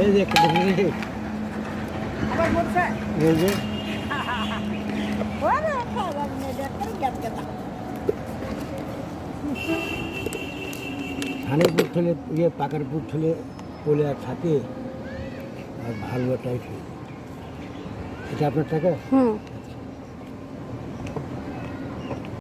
এই যে একটা দেখুন এই যে আবার বলছে এই যে ওরে খাবার নেই দেখতে গেট গেটা ধানের পুর ঠেলে ইয়ে পাকার পুর ঠেলে পোলে আর থাকে আর ভালো টাইট হয়ে যায়। এটা আপনার টাকা? হুম